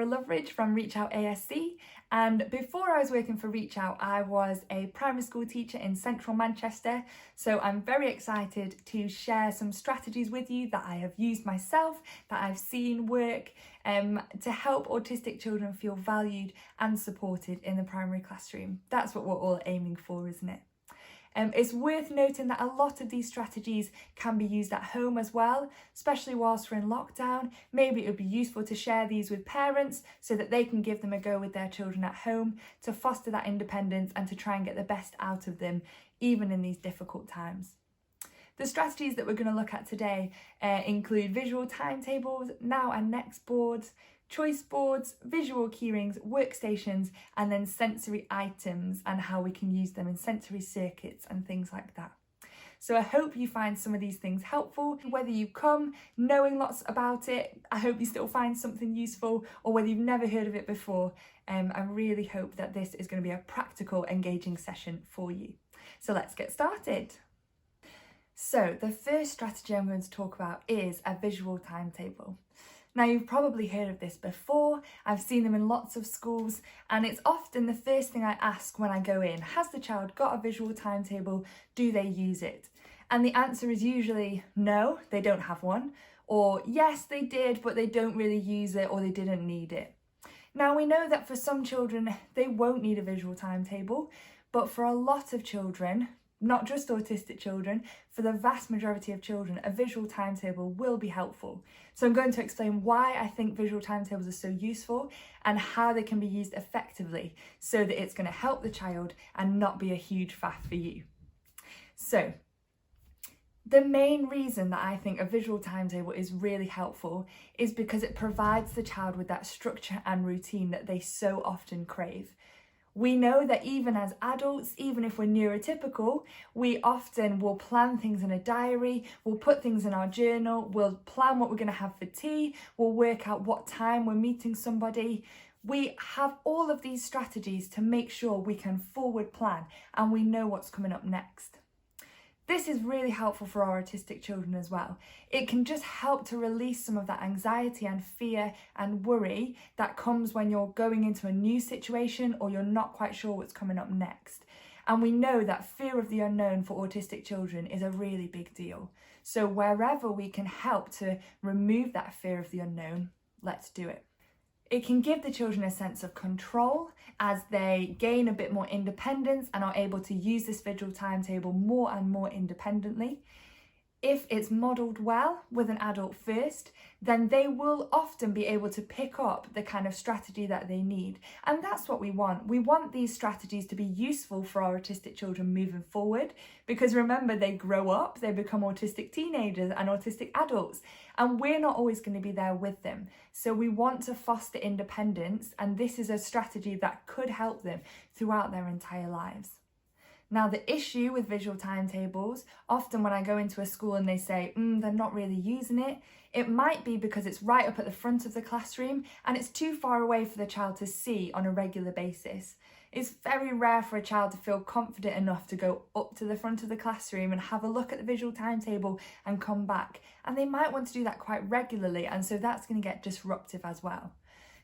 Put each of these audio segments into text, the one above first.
Loveridge from Reach Out ASC, and before I was working for Reach Out I was a primary school teacher in central Manchester, so I'm very excited to share some strategies with you that I have used myself, that I've seen work to help autistic children feel valued and supported in the primary classroom. That's what we're all aiming for, isn't it? It's worth noting that a lot of these strategies can be used at home as well, especially whilst we're in lockdown. Maybe it would be useful to share these with parents so that they can give them a go with their children at home to foster that independence and to try and get the best out of them, even in these difficult times. The strategies that we're going to look at today include visual timetables, now and next boards, choice boards, visual keyrings, workstations, and then sensory items and how we can use them in sensory circuits and things like that. So I hope you find some of these things helpful. Whether you come knowing lots about it, I hope you still find something useful, or whether you've never heard of it before, I really hope that this is going to be a practical, engaging session for you. So let's get started. So the first strategy I'm going to talk about is a visual timetable. Now, you've probably heard of this before, I've seen them in lots of schools, and it's often the first thing I ask when I go in. Has the child got a visual timetable? Do they use it? And the answer is usually no, they don't have one, or yes, they did, but they don't really use it, or they didn't need it. Now, we know that for some children, they won't need a visual timetable, but for a lot of children, not just autistic children, for the vast majority of children, a visual timetable will be helpful. So I'm going to explain why I think visual timetables are so useful and how they can be used effectively so that it's going to help the child and not be a huge faff for you. So the main reason that I think a visual timetable is really helpful is because it provides the child with that structure and routine that they so often crave. We know that even as adults, even if we're neurotypical, we often will plan things in a diary, we'll put things in our journal, we'll plan what we're going to have for tea, we'll work out what time we're meeting somebody. We have all of these strategies to make sure we can forward plan and we know what's coming up next. This is really helpful for our autistic children as well. It can just help to release some of that anxiety and fear and worry that comes when you're going into a new situation or you're not quite sure what's coming up next. And we know that fear of the unknown for autistic children is a really big deal. So wherever we can help to remove that fear of the unknown, let's do it. It can give the children a sense of control as they gain a bit more independence and are able to use this visual timetable more and more independently. If it's modelled well with an adult first, then they will often be able to pick up the kind of strategy that they need. And that's what we want. We want these strategies to be useful for our autistic children moving forward, because remember, they grow up, they become autistic teenagers and autistic adults, and we're not always going to be there with them. So we want to foster independence, and this is a strategy that could help them throughout their entire lives. Now, the issue with visual timetables, often when I go into a school and they say, they're not really using it, it might be because it's right up at the front of the classroom and it's too far away for the child to see on a regular basis. It's very rare for a child to feel confident enough to go up to the front of the classroom and have a look at the visual timetable and come back. And they might want to do that quite regularly, and so that's going to get disruptive as well.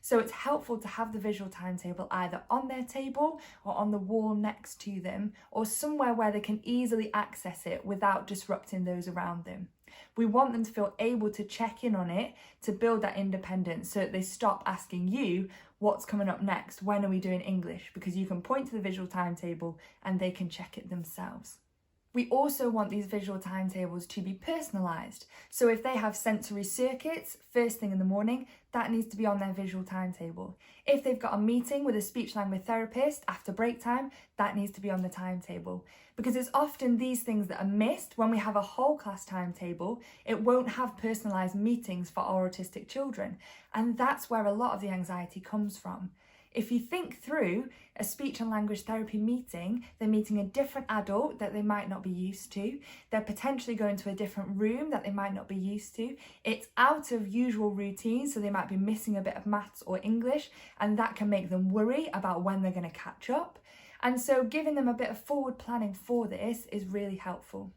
So it's helpful to have the visual timetable either on their table or on the wall next to them, or somewhere where they can easily access it without disrupting those around them. We want them to feel able to check in on it to build that independence so that they stop asking you, what's coming up next? When are we doing English? Because you can point to the visual timetable and they can check it themselves. We also want these visual timetables to be personalised. So if they have sensory circuits first thing in the morning, that needs to be on their visual timetable. If they've got a meeting with a speech language therapist after break time, that needs to be on the timetable. Because it's often these things that are missed when we have a whole class timetable. It won't have personalised meetings for our autistic children. And that's where a lot of the anxiety comes from. If you think through a speech and language therapy meeting, they're meeting a different adult that they might not be used to. They're potentially going to a different room that they might not be used to. It's out of usual routine, so they might be missing a bit of maths or English, and that can make them worry about when they're going to catch up. And so giving them a bit of forward planning for this is really helpful.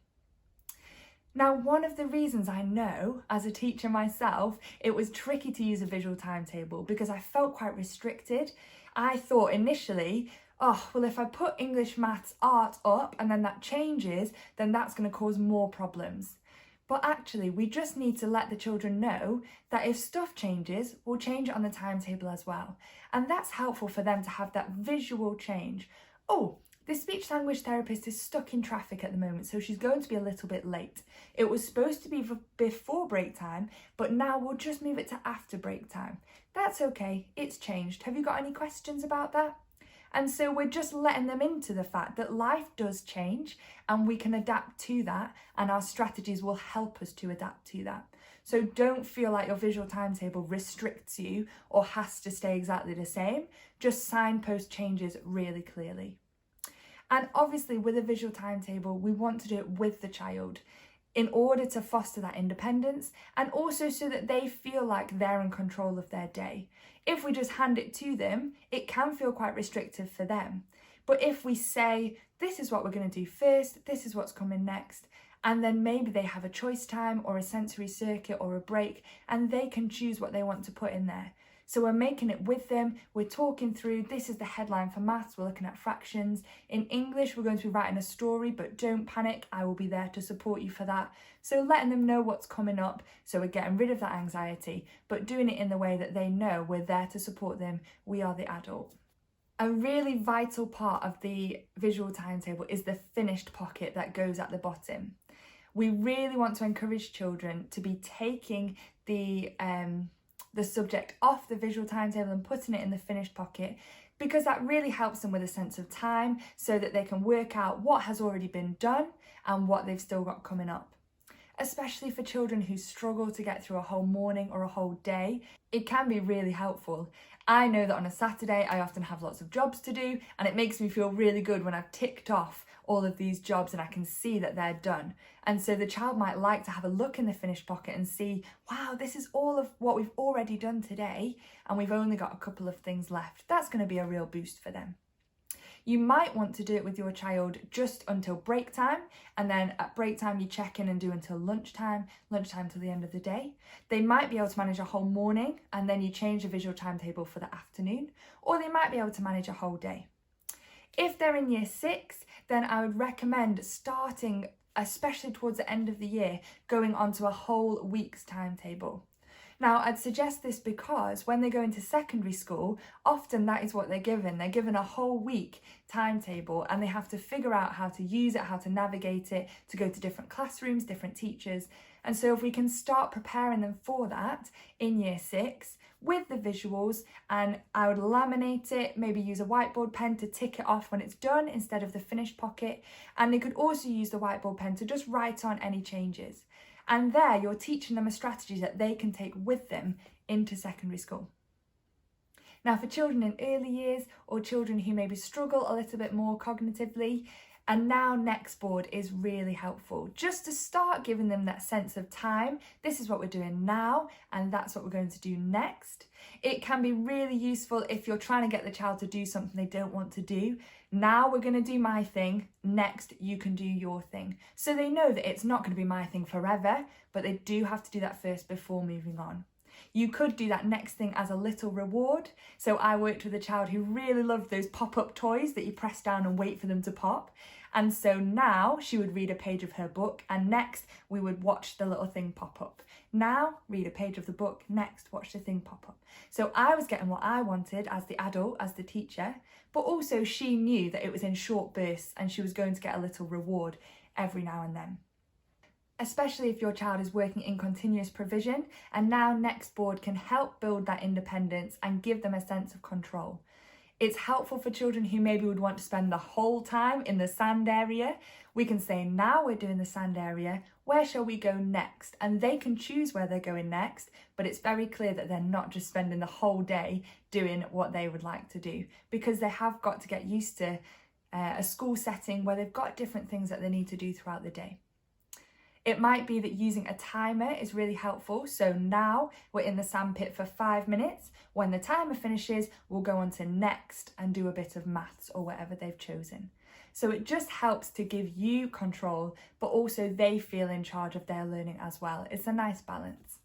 Now, one of the reasons I know, as a teacher myself, it was tricky to use a visual timetable because I felt quite restricted. I thought initially, oh, well, if I put English, maths, art up and then that changes, then that's going to cause more problems. But actually, we just need to let the children know that if stuff changes, we'll change it on the timetable as well. And that's helpful for them to have that visual change. Oh, this speech language therapist is stuck in traffic at the moment, so she's going to be a little bit late. It was supposed to be before break time, but now we'll just move it to after break time. That's okay, it's changed. Have you got any questions about that? And so we're just letting them into the fact that life does change and we can adapt to that, and our strategies will help us to adapt to that. So don't feel like your visual timetable restricts you or has to stay exactly the same. Just signpost changes really clearly. And obviously with a visual timetable, we want to do it with the child in order to foster that independence and also so that they feel like they're in control of their day. If we just hand it to them, it can feel quite restrictive for them. But if we say, this is what we're going to do first, this is what's coming next, and then maybe they have a choice time or a sensory circuit or a break, and they can choose what they want to put in there. So we're making it with them, we're talking through, this is the headline for maths, we're looking at fractions. In English, we're going to be writing a story, but don't panic, I will be there to support you for that. So letting them know what's coming up, so we're getting rid of that anxiety, but doing it in the way that they know we're there to support them, we are the adult. A really vital part of the visual timetable is the finished pocket that goes at the bottom. We really want to encourage children to be taking the subject off the visual timetable and putting it in the finished pocket, because that really helps them with a sense of time so that they can work out what has already been done and what they've still got coming up. Especially for children who struggle to get through a whole morning or a whole day, it can be really helpful. I know that on a Saturday I often have lots of jobs to do, and it makes me feel really good when I've ticked off all of these jobs and I can see that they're done. And so the child might like to have a look in the finished pocket and see, wow, this is all of what we've already done today and we've only got a couple of things left. That's going to be a real boost for them. You might want to do it with your child just until break time, and then at break time you check in and do until lunchtime till the end of the day. They might be able to manage a whole morning and then you change the visual timetable for the afternoon, or they might be able to manage a whole day. If they're in year 6, then I would recommend starting, especially towards the end of the year, going onto a whole week's timetable. Now, I'd suggest this because when they go into secondary school, often that is what they're given. They're given a whole week timetable and they have to figure out how to use it, how to navigate it, to go to different classrooms, different teachers. And so if we can start preparing them for that in year 6 with the visuals, and I would laminate it, maybe use a whiteboard pen to tick it off when it's done instead of the finished pocket. And they could also use the whiteboard pen to just write on any changes. And there you're teaching them a strategy that they can take with them into secondary school. Now for children in early years or children who maybe struggle a little bit more cognitively, a now next board is really helpful, just to start giving them that sense of time. This is what we're doing now and that's what we're going to do next. It can be really useful if you're trying to get the child to do something they don't want to do. Now we're going to do my thing, next you can do your thing. So they know that it's not going to be my thing forever, but they do have to do that first before moving on. You could do that next thing as a little reward. So I worked with a child who really loved those pop-up toys that you press down and wait for them to pop. And so now she would read a page of her book, and next we would watch the little thing pop up. Now read a page of the book, next watch the thing pop up. So I was getting what I wanted as the adult, as the teacher, but also she knew that it was in short bursts and she was going to get a little reward every now and then. Especially if your child is working in continuous provision, and now next board can help build that independence and give them a sense of control. It's helpful for children who maybe would want to spend the whole time in the sand area. We can say, now we're doing the sand area, where shall we go next? And they can choose where they're going next, but it's very clear that they're not just spending the whole day doing what they would like to do, because they have got to get used to a school setting where they've got different things that they need to do throughout the day. It might be that using a timer is really helpful. So now we're in the sandpit for 5 minutes. When the timer finishes, we'll go on to next and do a bit of maths or whatever they've chosen. So it just helps to give you control, but also they feel in charge of their learning as well. It's a nice balance.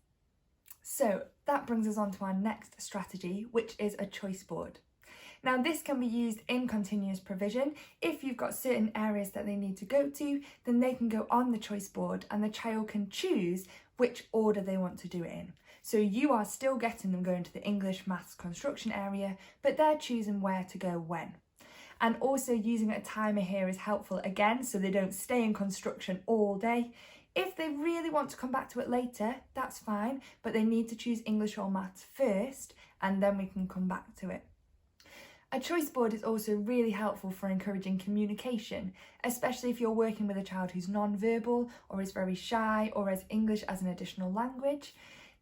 So that brings us on to our next strategy, which is a choice board. Now this can be used in continuous provision. If you've got certain areas that they need to go to, then they can go on the choice board and the child can choose which order they want to do it in. So you are still getting them going to the English, maths, construction area, but they're choosing where to go when. And also using a timer here is helpful again, so they don't stay in construction all day. If they really want to come back to it later, that's fine, but they need to choose English or maths first, and then we can come back to it. A choice board is also really helpful for encouraging communication, especially if you're working with a child who's non-verbal or is very shy or has English as an additional language.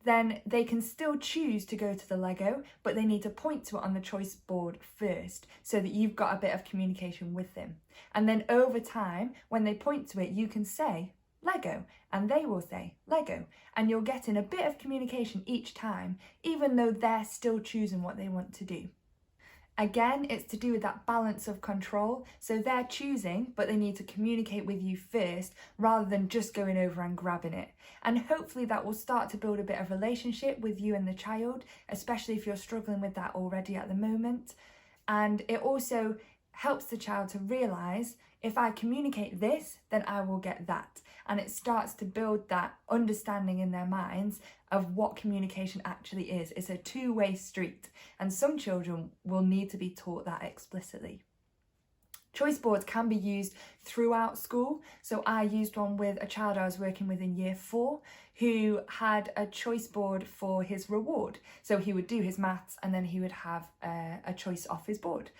Then they can still choose to go to the Lego, but they need to point to it on the choice board first so that you've got a bit of communication with them. And then over time, when they point to it, you can say Lego and they will say Lego, and you're getting a bit of communication each time, even though they're still choosing what they want to do. Again, it's to do with that balance of control. So they're choosing, but they need to communicate with you first rather than just going over and grabbing it. And hopefully that will start to build a bit of relationship with you and the child, especially if you're struggling with that already at the moment. And it also helps the child to realise, if I communicate this, then I will get that. And it starts to build that understanding in their minds of what communication actually is. It's a two-way street, and some children will need to be taught that explicitly. Choice boards can be used throughout school. So I used one with a child I was working with in year 4 who had a choice board for his reward. So he would do his maths and then he would have a choice off his board.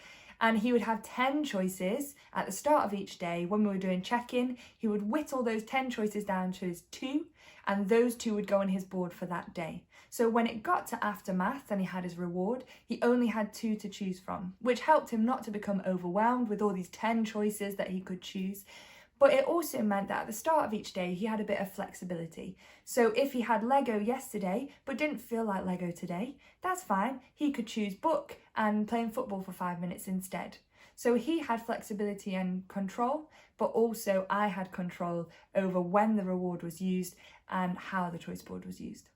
And he would have 10 choices at the start of each day. When we were doing check-in, he would whittle those 10 choices down to his 2, and those 2 would go on his board for that day. So when it got to after maths and he had his reward, he only had 2 to choose from, which helped him not to become overwhelmed with all these 10 choices that he could choose. But it also meant that at the start of each day, he had a bit of flexibility. So if he had Lego yesterday, but didn't feel like Lego today, that's fine. He could choose book and playing football for 5 minutes instead. So he had flexibility and control, but also I had control over when the reward was used and how the choice board was used.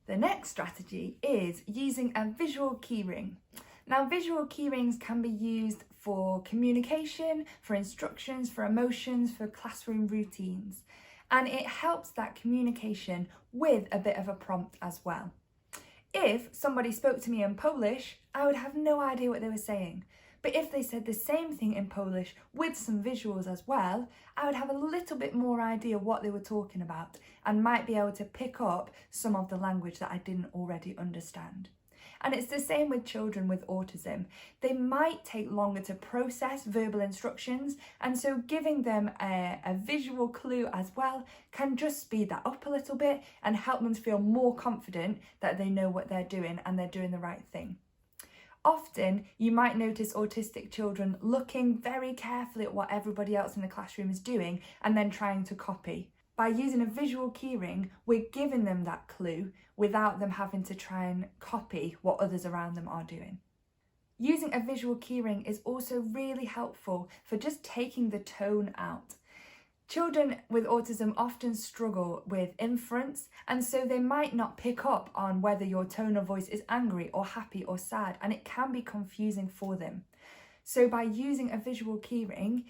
The next strategy is using a visual keyring. Now, visual keyrings can be used for communication, for instructions, for emotions, for classroom routines. And it helps that communication with a bit of a prompt as well. If somebody spoke to me in Polish, I would have no idea what they were saying. But if they said the same thing in Polish with some visuals as well, I would have a little bit more idea what they were talking about and might be able to pick up some of the language that I didn't already understand. And it's the same with children with autism. They might take longer to process verbal instructions, and so giving them a visual clue as well can just speed that up a little bit and help them to feel more confident that they know what they're doing and they're doing the right thing. Often you might notice autistic children looking very carefully at what everybody else in the classroom is doing and then trying to copy. By using a visual keyring, we're giving them that clue without them having to try and copy what others around them are doing. Using a visual keyring is also really helpful for just taking the tone out. Children with autism often struggle with inference, and so they might not pick up on whether your tone of voice is angry or happy or sad, and it can be confusing for them. So by using a visual keyring,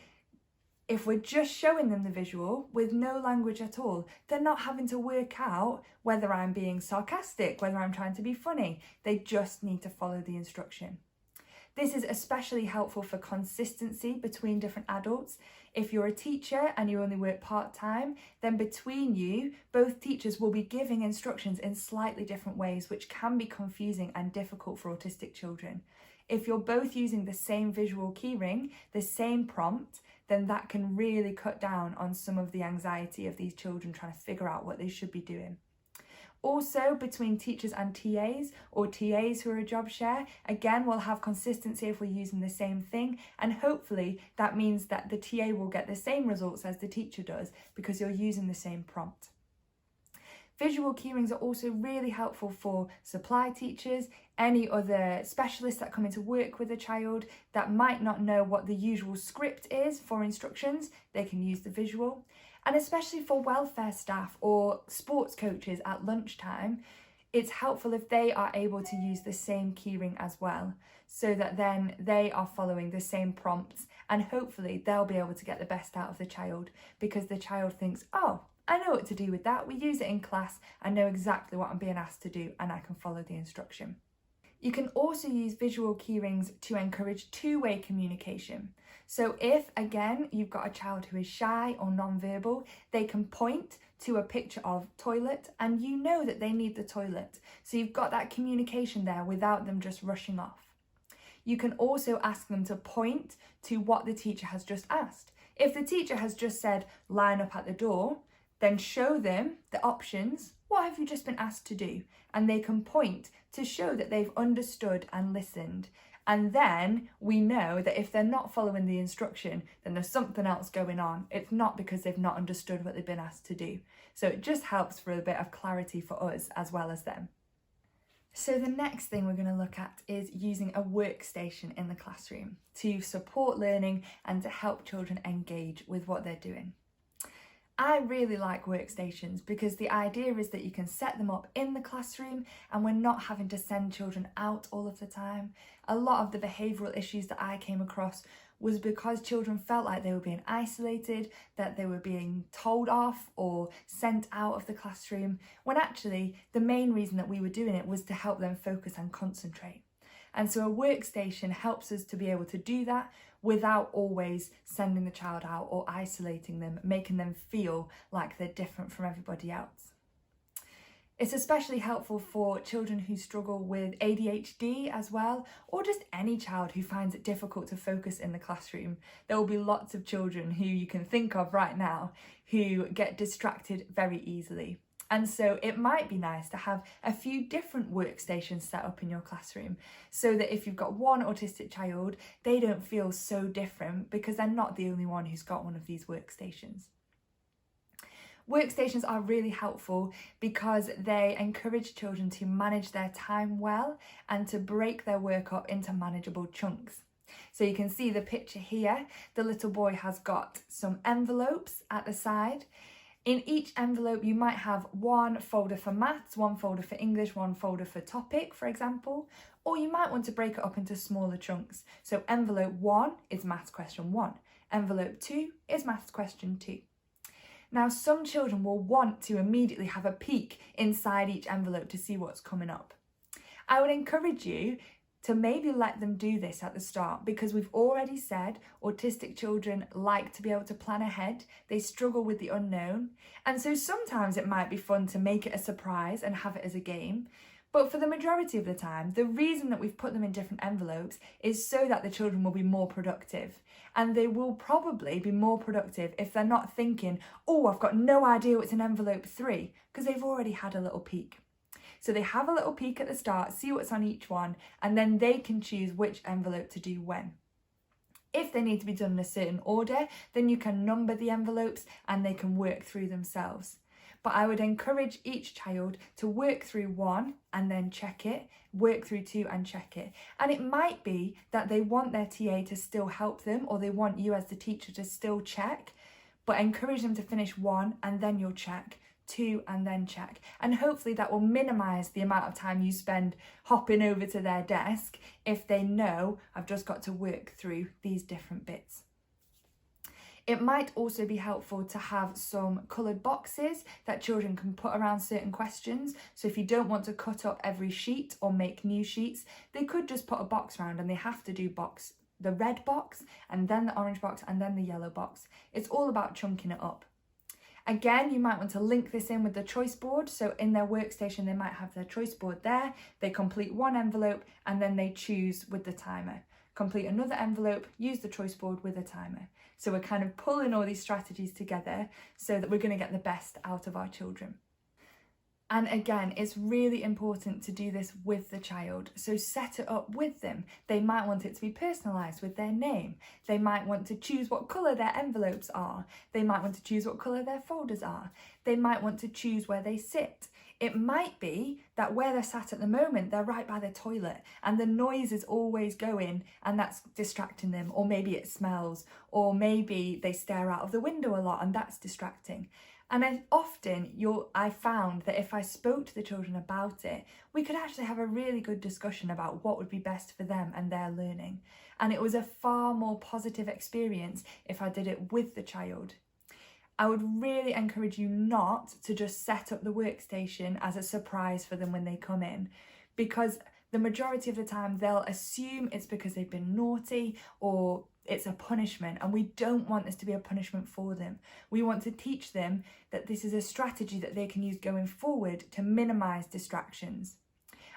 if we're just showing them the visual with no language at all, they're not having to work out whether I'm being sarcastic, whether I'm trying to be funny. They just need to follow the instruction. This is especially helpful for consistency between different adults. If you're a teacher and you only work part-time, then between you, both teachers will be giving instructions in slightly different ways, which can be confusing and difficult for autistic children. If you're both using the same visual keyring, the same prompt, then that can really cut down on some of the anxiety of these children trying to figure out what they should be doing. Also, between teachers and TAs, or TAs who are a job share, again, we'll have consistency if we're using the same thing, and hopefully that means that the TA will get the same results as the teacher does because you're using the same prompt. Visual keyrings are also really helpful for supply teachers, any other specialists that come in to work with a child that might not know what the usual script is for instructions, they can use the visual. And especially for welfare staff or sports coaches at lunchtime, it's helpful if they are able to use the same keyring as well, so that then they are following the same prompts and hopefully they'll be able to get the best out of the child because the child thinks, oh, I know what to do with that. We use it in class. I know exactly what I'm being asked to do and I can follow the instruction. You can also use visual keyrings to encourage two-way communication. So if, again, you've got a child who is shy or non-verbal, they can point to a picture of toilet and you know that they need the toilet. So you've got that communication there without them just rushing off. You can also ask them to point to what the teacher has just asked. If the teacher has just said, line up at the door, then show them the options. What have you just been asked to do? And they can point to show that they've understood and listened. And then we know that if they're not following the instruction, then there's something else going on. It's not because they've not understood what they've been asked to do. So it just helps for a bit of clarity for us as well as them. So the next thing we're going to look at is using a workstation in the classroom to support learning and to help children engage with what they're doing. I really like workstations because the idea is that you can set them up in the classroom and we're not having to send children out all of the time. A lot of the behavioural issues that I came across was because children felt like they were being isolated, that they were being told off or sent out of the classroom, when actually the main reason that we were doing it was to help them focus and concentrate. And so a workstation helps us to be able to do that without always sending the child out or isolating them, making them feel like they're different from everybody else. It's especially helpful for children who struggle with ADHD as well, or just any child who finds it difficult to focus in the classroom. There will be lots of children who you can think of right now who get distracted very easily. And so it might be nice to have a few different workstations set up in your classroom so that if you've got one autistic child, they don't feel so different because they're not the only one who's got one of these workstations. Workstations are really helpful because they encourage children to manage their time well and to break their work up into manageable chunks. So you can see the picture here. The little boy has got some envelopes at the side. In each envelope, you might have one folder for maths, one folder for English, one folder for topic, for example, or you might want to break it up into smaller chunks. So envelope 1 is maths question 1, envelope 2 is maths question 2. Now, some children will want to immediately have a peek inside each envelope to see what's coming up. I would encourage you to maybe let them do this at the start because we've already said autistic children like to be able to plan ahead. They struggle with the unknown. And so sometimes it might be fun to make it a surprise and have it as a game. But for the majority of the time, the reason that we've put them in different envelopes is so that the children will be more productive. And they will probably be more productive if they're not thinking, oh, I've got no idea what's in envelope 3, because they've already had a little peek. So they have a little peek at the start, see what's on each one, and then they can choose which envelope to do when. If they need to be done in a certain order, then you can number the envelopes and they can work through themselves. But I would encourage each child to work through 1 and then check it, work through 2 and check it. And it might be that they want their TA to still help them, or they want you as the teacher to still check, but encourage them to finish 1 and then you'll check. 2 and then check, and hopefully that will minimise the amount of time you spend hopping over to their desk if they know I've just got to work through these different bits. It might also be helpful to have some coloured boxes that children can put around certain questions. So if you don't want to cut up every sheet or make new sheets, they could just put a box around, and they have to do the red box and then the orange box and then the yellow box. It's all about chunking it up. Again, you might want to link this in with the choice board. So in their workstation, they might have their choice board there. They complete one envelope and then they choose with the timer. Complete another envelope, use the choice board with a timer. So we're kind of pulling all these strategies together so that we're going to get the best out of our children. And again, it's really important to do this with the child. So set it up with them. They might want it to be personalised with their name. They might want to choose what colour their envelopes are. They might want to choose what colour their folders are. They might want to choose where they sit. It might be that where they're sat at the moment, they're right by the toilet and the noise is always going and that's distracting them. Or maybe it smells, or maybe they stare out of the window a lot and that's distracting. And I found that if I spoke to the children about it, we could actually have a really good discussion about what would be best for them and their learning. And it was a far more positive experience if I did it with the child. I would really encourage you not to just set up the workstation as a surprise for them when they come in, because the majority of the time they'll assume it's because they've been naughty or it's a punishment, and we don't want this to be a punishment for them. We want to teach them that this is a strategy that they can use going forward to minimise distractions.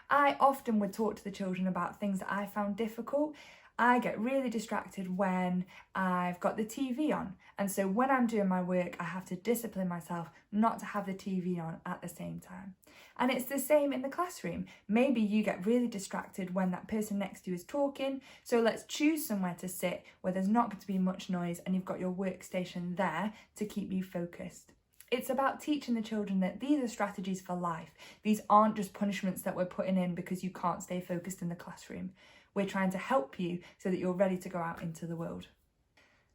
I often would talk to the children about things that I found difficult. I get really distracted when I've got the TV on. And so when I'm doing my work, I have to discipline myself not to have the TV on at the same time. And it's the same in the classroom. Maybe you get really distracted when that person next to you is talking. So let's choose somewhere to sit where there's not going to be much noise and you've got your workstation there to keep you focused. It's about teaching the children that these are strategies for life. These aren't just punishments that we're putting in because you can't stay focused in the classroom. We're trying to help you so that you're ready to go out into the world.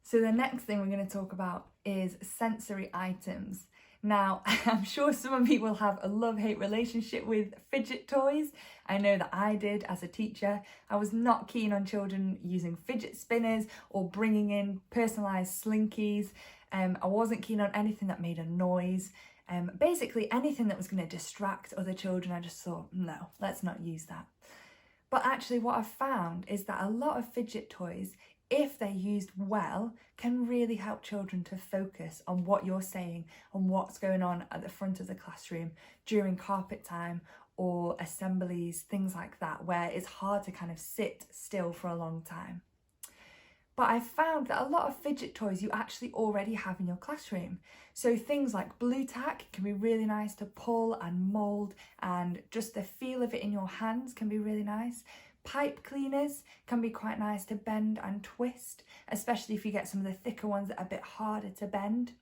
So the next thing we're going to talk about is sensory items. Now, I'm sure some of you will have a love-hate relationship with fidget toys. I know that I did as a teacher. I was not keen on children using fidget spinners or bringing in personalised slinkies. I wasn't keen on anything that made a noise. Basically anything that was going to distract other children, I just thought, no, let's not use that. But actually what I've found is that a lot of fidget toys, if they're used well, can really help children to focus on what you're saying and what's going on at the front of the classroom during carpet time or assemblies, things like that, where it's hard to kind of sit still for a long time. But I found that a lot of fidget toys you actually already have in your classroom. So things like blue tack can be really nice to pull and mould, and just the feel of it in your hands can be really nice. Pipe cleaners can be quite nice to bend and twist, especially if you get some of the thicker ones that are a bit harder to bend.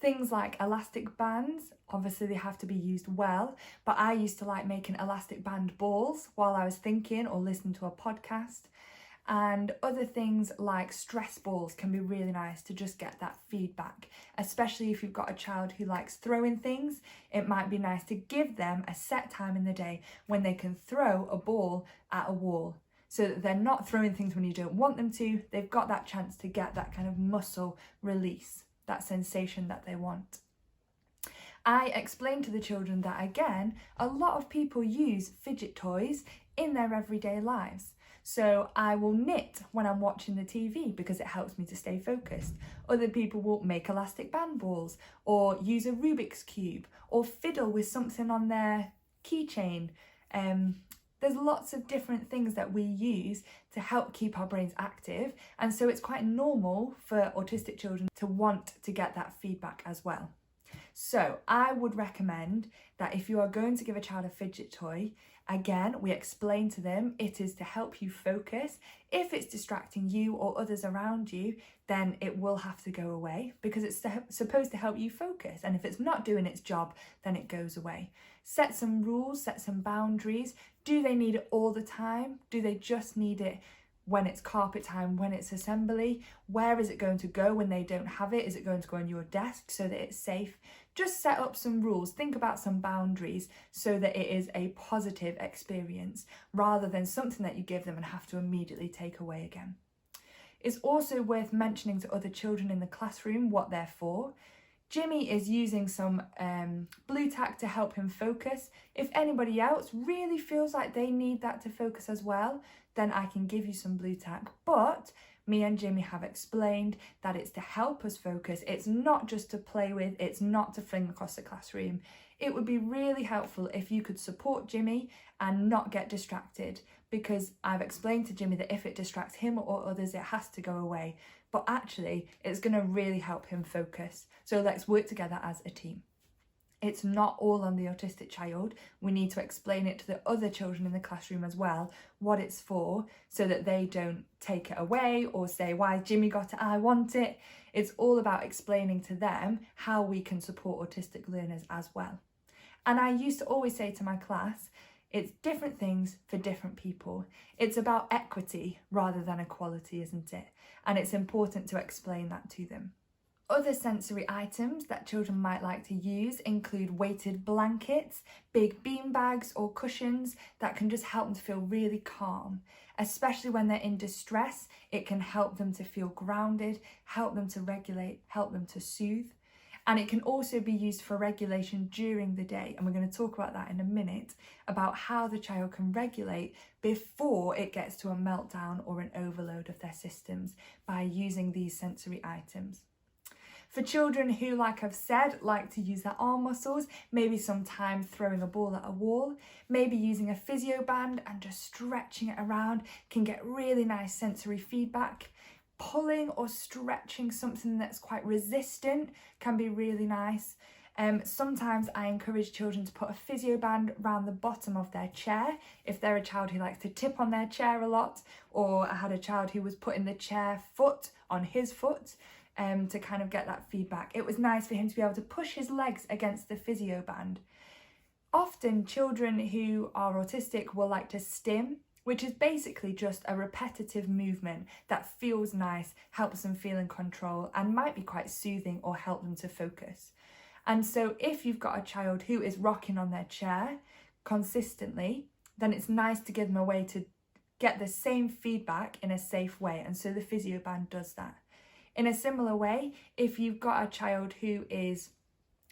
Things like elastic bands, obviously they have to be used well, but I used to like making elastic band balls while I was thinking or listening to a podcast. And other things like stress balls can be really nice to just get that feedback, especially if you've got a child who likes throwing things. It might be nice to give them a set time in the day when they can throw a ball at a wall, so that they're not throwing things when you don't want them to. They've got that chance to get that kind of muscle release, that sensation that they want. I explained to the children that, again, a lot of people use fidget toys in their everyday lives. So I will knit when I'm watching the TV because it helps me to stay focused. Other people will make elastic band balls or use a Rubik's Cube or fiddle with something on their keychain. There's lots of different things that we use to help keep our brains active. And so it's quite normal for autistic children to want to get that feedback as well. So I would recommend that if you are going to give a child a fidget toy, again, we explain to them it is to help you focus. If it's distracting you or others around you, then it will have to go away because it's supposed to help you focus. And if it's not doing its job, then it goes away. Set some rules, set some boundaries. Do they need it all the time? Do they just need it when it's carpet time, when it's assembly? Where is it going to go when they don't have it? Is it going to go on your desk so that it's safe? Just set up some rules, think about some boundaries so that it is a positive experience rather than something that you give them and have to immediately take away again. It's also worth mentioning to other children in the classroom what they're for. Jimmy is using some blue tack to help him focus. If anybody else really feels like they need that to focus as well, then I can give you some blue tack. But me and Jimmy have explained that it's to help us focus. It's not just to play with, it's not to fling across the classroom. It would be really helpful if you could support Jimmy and not get distracted, because I've explained to Jimmy that if it distracts him or others, it has to go away. But actually, it's going to really help him focus. So let's work together as a team. It's not all on the autistic child. We need to explain it to the other children in the classroom as well, what it's for, so that they don't take it away or say, why Jimmy got it, I want it. It's all about explaining to them how we can support autistic learners as well. And I used to always say to my class, it's different things for different people. It's about equity rather than equality, isn't it? And it's important to explain that to them. Other sensory items that children might like to use include weighted blankets, big bean bags or cushions that can just help them to feel really calm. Especially when they're in distress, it can help them to feel grounded, help them to regulate, help them to soothe. And it can also be used for regulation during the day. And we're going to talk about that in a minute, about how the child can regulate before it gets to a meltdown or an overload of their systems by using these sensory items. For children who, like I've said, like to use their arm muscles, maybe sometimes throwing a ball at a wall, maybe using a physio band and just stretching it around can get really nice sensory feedback. Pulling or stretching something that's quite resistant can be really nice. Sometimes I encourage children to put a physio band around the bottom of their chair if they're a child who likes to tip on their chair a lot, or I had a child who was putting the chair foot on his foot to kind of get that feedback. It was nice for him to be able to push his legs against the physio band. Often children who are autistic will like to stim, which is basically just a repetitive movement that feels nice, helps them feel in control, and might be quite soothing or help them to focus. And so if you've got a child who is rocking on their chair consistently, then it's nice to give them a way to get the same feedback in a safe way. And so the physio band does that. In a similar way, if you've got a child who is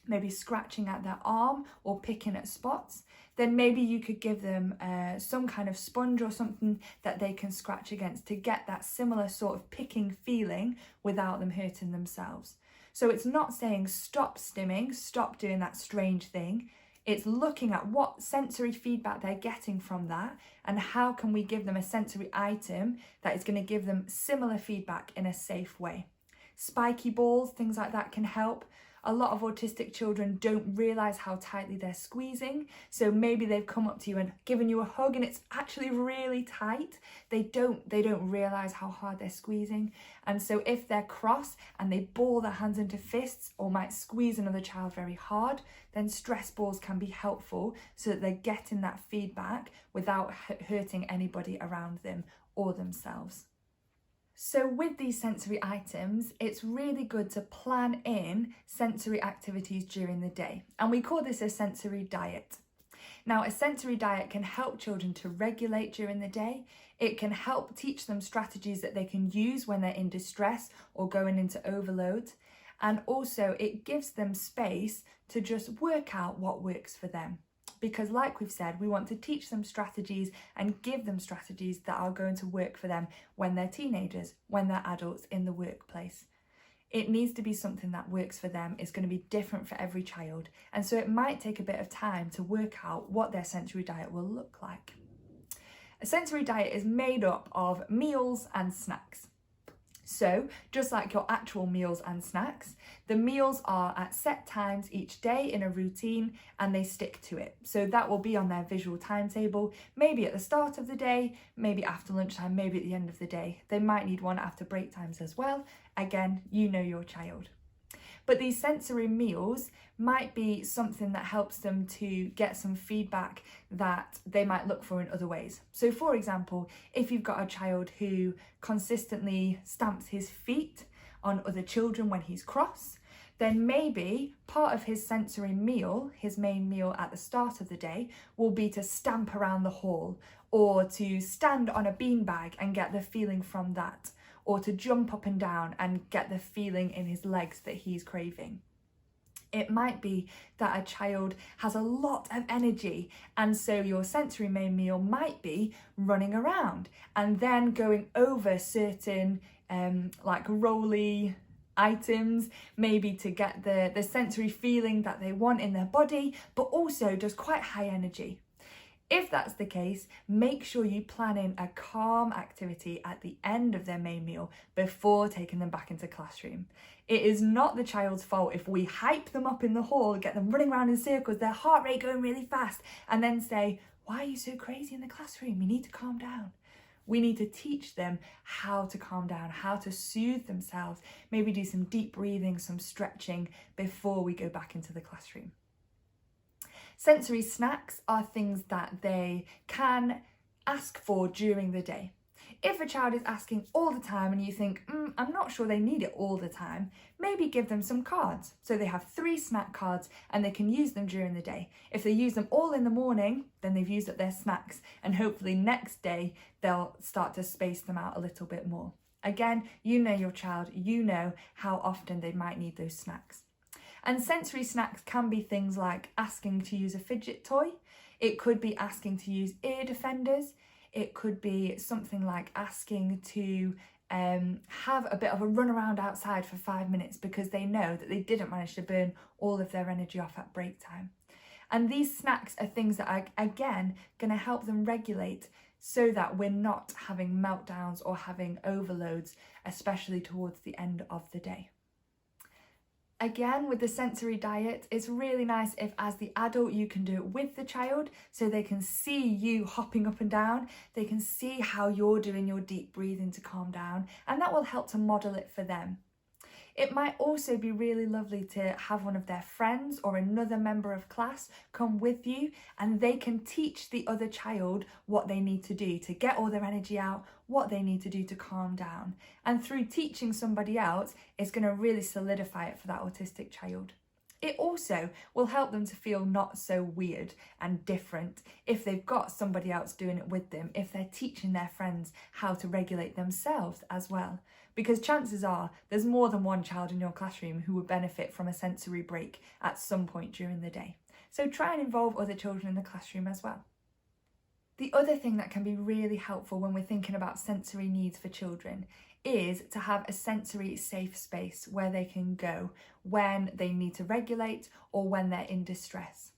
maybe scratching at their arm or picking at spots, then maybe you could give them some kind of sponge or something that they can scratch against to get that similar sort of picking feeling without them hurting themselves. So it's not saying stop stimming, stop doing that strange thing. It's looking at what sensory feedback they're getting from that and how can we give them a sensory item that is going to give them similar feedback in a safe way. Spiky balls, things like that can help. A lot of autistic children don't realise how tightly they're squeezing, so maybe they've come up to you and given you a hug and it's actually really tight. They don't realise how hard they're squeezing, and so if they're cross and they ball their hands into fists or might squeeze another child very hard, then stress balls can be helpful so that they're getting that feedback without hurting anybody around them or themselves. So with these sensory items, it's really good to plan in sensory activities during the day. And we call this a sensory diet. Now, a sensory diet can help children to regulate during the day. It can help teach them strategies that they can use when they're in distress or going into overload. And also it gives them space to just work out what works for them. Because like we've said, we want to teach them strategies and give them strategies that are going to work for them when they're teenagers, when they're adults in the workplace. It needs to be something that works for them. It's going to be different for every child. And so it might take a bit of time to work out what their sensory diet will look like. A sensory diet is made up of meals and snacks. So, just like your actual meals and snacks, the meals are at set times each day in a routine and they stick to it. So that will be on their visual timetable, maybe at the start of the day, maybe after lunchtime, maybe at the end of the day. They might need one after break times as well. Again, you know your child. But these sensory meals might be something that helps them to get some feedback that they might look for in other ways. So for example, if you've got a child who consistently stamps his feet on other children when he's cross, then maybe part of his sensory meal, his main meal at the start of the day, will be to stamp around the hall or to stand on a beanbag and get the feeling from that, or to jump up and down and get the feeling in his legs that he's craving. It might be that a child has a lot of energy, and so your sensory main meal might be running around and then going over certain like rolly items, maybe to get the sensory feeling that they want in their body, but also just quite high energy. If that's the case, make sure you plan in a calm activity at the end of their main meal before taking them back into classroom. It is not the child's fault if we hype them up in the hall, get them running around in circles, their heart rate going really fast, and then say, "Why are you so crazy in the classroom? You need to calm down." We need to teach them how to calm down, how to soothe themselves, maybe do some deep breathing, some stretching before we go back into the classroom. Sensory snacks are things that they can ask for during the day. If a child is asking all the time and you think, I'm not sure they need it all the time, maybe give them some cards. So they have 3 snack cards and they can use them during the day. If they use them all in the morning, then they've used up their snacks, and hopefully next day they'll start to space them out a little bit more. Again, you know your child, you know how often they might need those snacks. And sensory snacks can be things like asking to use a fidget toy. It could be asking to use ear defenders. It could be something like asking to have a bit of a run around outside for 5 minutes because they know that they didn't manage to burn all of their energy off at break time. And these snacks are things that are, again, going to help them regulate so that we're not having meltdowns or having overloads, especially towards the end of the day. Again, with the sensory diet, it's really nice if as the adult you can do it with the child so they can see you hopping up and down, they can see how you're doing your deep breathing to calm down, and that will help to model it for them. It might also be really lovely to have one of their friends or another member of class come with you, and they can teach the other child what they need to do to get all their energy out, what they need to do to calm down. And through teaching somebody else, it's going to really solidify it for that autistic child. It also will help them to feel not so weird and different if they've got somebody else doing it with them, if they're teaching their friends how to regulate themselves as well. Because chances are there's more than one child in your classroom who would benefit from a sensory break at some point during the day. So try and involve other children in the classroom as well. The other thing that can be really helpful when we're thinking about sensory needs for children is to have a sensory safe space where they can go when they need to regulate or when they're in distress.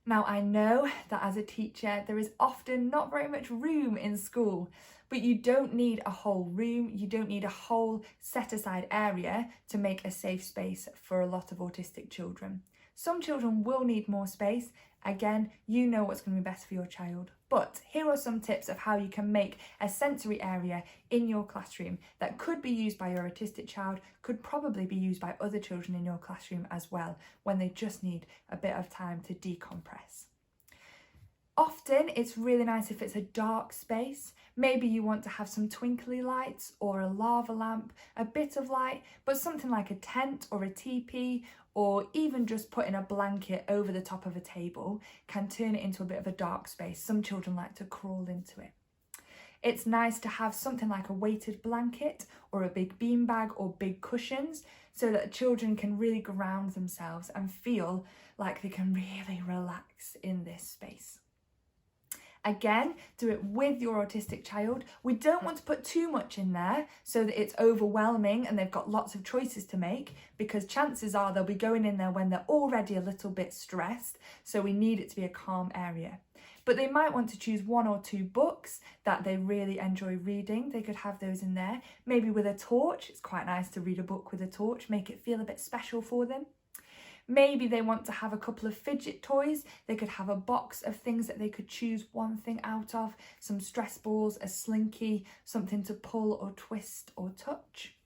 Now, I know that as a teacher, there is often not very much room in school, but you don't need a whole room, you don't need a whole set aside area to make a safe space for a lot of autistic children. Some children will need more space. Again, you know what's going to be best for your child. But here are some tips of how you can make a sensory area in your classroom that could be used by your autistic child, could probably be used by other children in your classroom as well, when they just need a bit of time to decompress. Often it's really nice if it's a dark space. Maybe you want to have some twinkly lights or a lava lamp, a bit of light, but something like a tent or a teepee, or even just putting a blanket over the top of a table can turn it into a bit of a dark space. Some children like to crawl into it. It's nice to have something like a weighted blanket or a big beanbag or big cushions so that children can really ground themselves and feel like they can really relax in this space. Again, do it with your autistic child. We don't want to put too much in there so that it's overwhelming and they've got lots of choices to make, because chances are they'll be going in there when they're already a little bit stressed, so we need it to be a calm area. But they might want to choose 1 or 2 books that they really enjoy reading. They could have those in there. Maybe with a torch. It's quite nice to read a book with a torch, make it feel a bit special for them. Maybe they want to have a couple of fidget toys. They could have a box of things that they could choose one thing out of, some stress balls, a slinky, something to pull or twist or touch.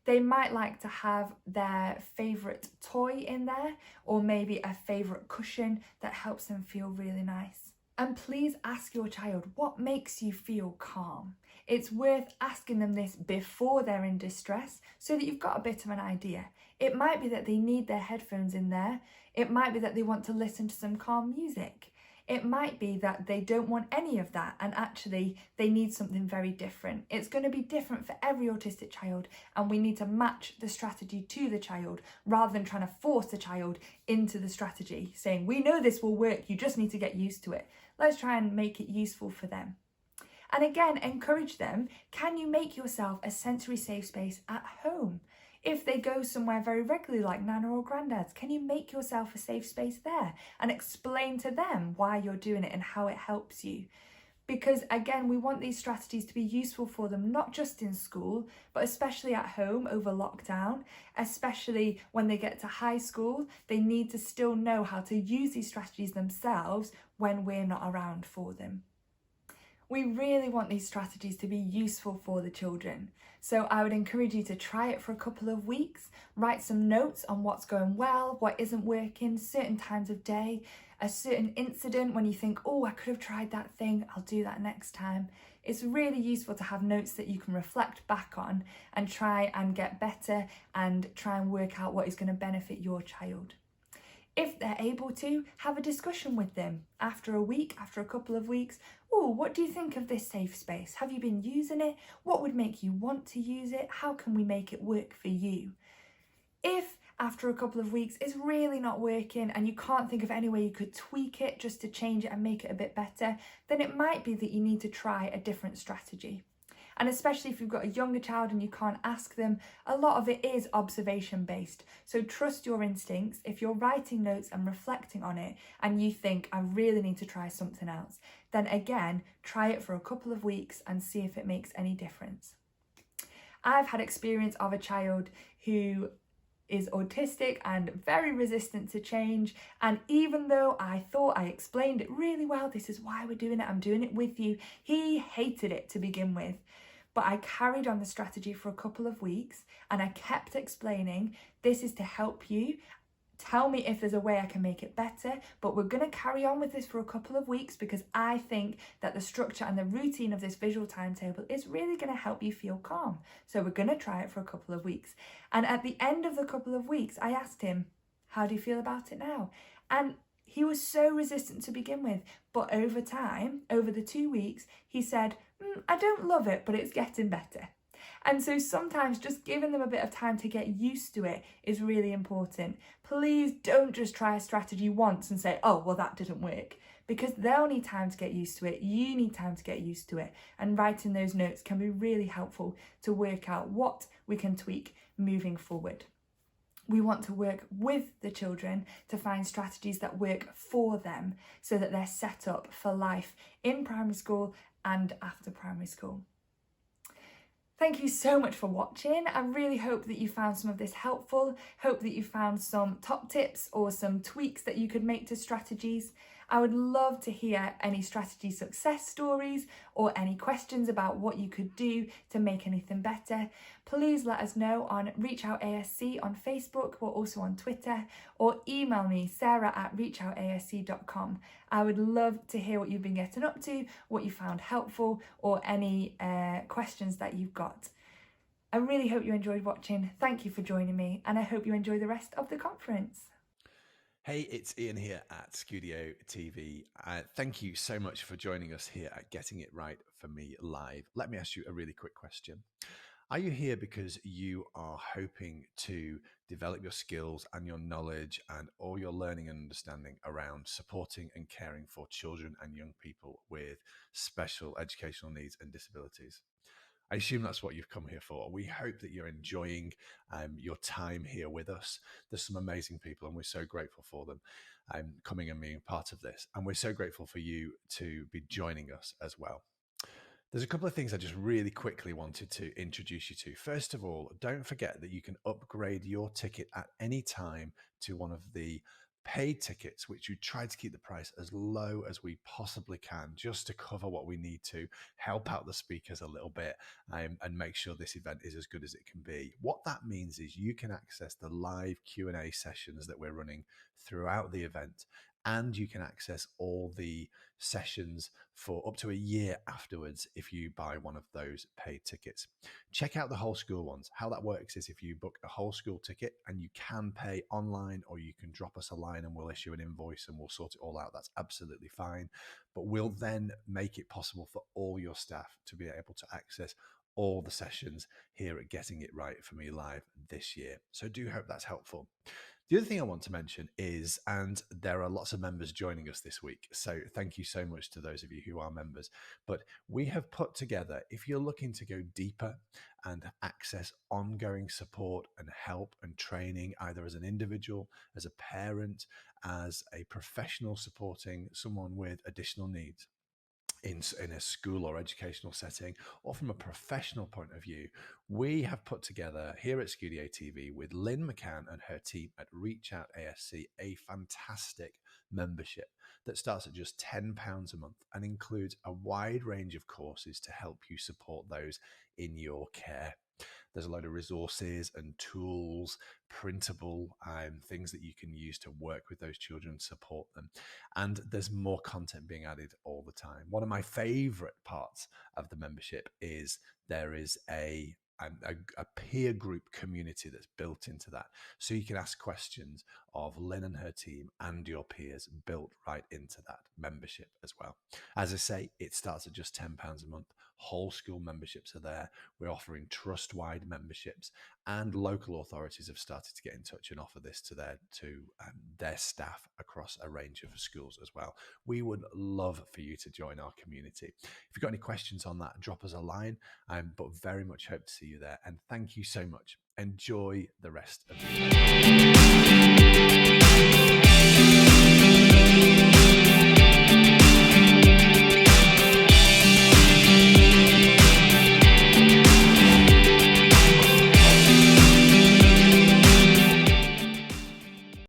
They might like to have their favourite toy in there, or maybe a favourite cushion that helps them feel really nice. And please ask your child, what makes you feel calm? It's worth asking them this before they're in distress so that you've got a bit of an idea. It might be that they need their headphones in there. It might be that they want to listen to some calm music. It might be that they don't want any of that and actually they need something very different. It's going to be different for every autistic child, and we need to match the strategy to the child rather than trying to force the child into the strategy, saying, we know this will work, you just need to get used to it. Let's try and make it useful for them. And again, encourage them. Can you make yourself a sensory safe space at home? If they go somewhere very regularly like Nana or Grandad's, can you make yourself a safe space there and explain to them why you're doing it and how it helps you? Because again, we want these strategies to be useful for them, not just in school, but especially at home over lockdown, especially when they get to high school. They need to still know how to use these strategies themselves when we're not around for them. We really want these strategies to be useful for the children. So I would encourage you to try it for a couple of weeks, write some notes on what's going well, what isn't working, certain times of day, a certain incident when you think, oh, I could have tried that thing, I'll do that next time. It's really useful to have notes that you can reflect back on and try and get better and try and work out what is going to benefit your child. If they're able to, have a discussion with them after a week, after a couple of weeks. Oh, what do you think of this safe space? Have you been using it? What would make you want to use it? How can we make it work for you? If after a couple of weeks it's really not working and you can't think of any way you could tweak it just to change it and make it a bit better, then it might be that you need to try a different strategy. And especially if you've got a younger child and you can't ask them, a lot of it is observation based. So trust your instincts. If you're writing notes and reflecting on it and you think, I really need to try something else, then again, try it for a couple of weeks and see if it makes any difference. I've had experience of a child who is autistic and very resistant to change, and even though I thought I explained it really well, this is why we're doing it, I'm doing it with you, he hated it to begin with. But I carried on the strategy for a couple of weeks and I kept explaining, this is to help you. Tell me if there's a way I can make it better, but we're going to carry on with this for a couple of weeks because I think that the structure and the routine of this visual timetable is really going to help you feel calm. So we're going to try it for a couple of weeks. And at the end of the couple of weeks, I asked him, how do you feel about it now? And he was so resistant to begin with, but over time, over the 2 weeks, he said, I don't love it, but it's getting better. And so sometimes just giving them a bit of time to get used to it is really important. Please don't just try a strategy once and say, oh, well, that didn't work, because they'll need time to get used to it. You need time to get used to it. And writing those notes can be really helpful to work out what we can tweak moving forward. We want to work with the children to find strategies that work for them so that they're set up for life in primary school and after primary school. Thank you so much for watching. I really hope that you found some of this helpful. Hope that you found some top tips or some tweaks that you could make to strategies. I would love to hear any strategy success stories or any questions about what you could do to make anything better. Please let us know on Reach Out ASC on Facebook or also on Twitter, or email me sarah@reachoutasc.com. I would love to hear what you've been getting up to, what you found helpful, or any questions that you've got. I really hope you enjoyed watching. Thank you for joining me, and I hope you enjoy the rest of the conference. Hey, it's Ian here at Studio TV. Thank you so much for joining us here at Getting It Right for Me Live. Let me ask you a really quick question. Are you here because you are hoping to develop your skills and your knowledge and all your learning and understanding around supporting and caring for children and young people with special educational needs and disabilities? I assume that's what you've come here for. We hope that you're enjoying your time here with us. There's some amazing people, and we're so grateful for them coming and being part of this. And we're so grateful for you to be joining us as well. There's a couple of things I just really quickly wanted to introduce you to. First of all, don't forget that you can upgrade your ticket at any time to one of the paid tickets, which we try to keep the price as low as we possibly can, just to cover what we need to help out the speakers a little bit and make sure this event is as good as it can be. What that means is you can access the live Q&A sessions that we're running throughout the event, and you can access all the sessions for up to a year afterwards if you buy one of those paid tickets. Check out the whole school ones. How that works is if you book a whole school ticket, and you can pay online, or you can drop us a line and we'll issue an invoice and we'll sort it all out. That's absolutely fine. But we'll then make it possible for all your staff to be able to access all the sessions here at Getting It Right for Me Live this year. So do hope that's helpful. The other thing I want to mention is, and there are lots of members joining us this week, so thank you so much to those of you who are members, but we have put together, if you're looking to go deeper and access ongoing support and help and training, either as an individual, as a parent, as a professional supporting someone with additional needs, in a school or educational setting, or from a professional point of view, we have put together here at Studio TV with Lynn McCann and her team at Reach Out ASC a fantastic membership that starts at just £10 a month and includes a wide range of courses to help you support those in your care. There's a load of resources and tools, printable things that you can use to work with those children, support them. And there's more content being added all the time. One of my favorite parts of the membership is there is a peer group community that's built into that. So you can ask questions of Lynn and her team and your peers, built right into that membership as well. As I say, it starts at just £10 a month. Whole school memberships are there. We're offering trust-wide memberships, and local authorities have started to get in touch and offer this to their staff across a range of schools as well. We would love for you to join our community. If you've got any questions on that, drop us a line, but very much hope to see you there. And thank you so much. Enjoy the rest of the day.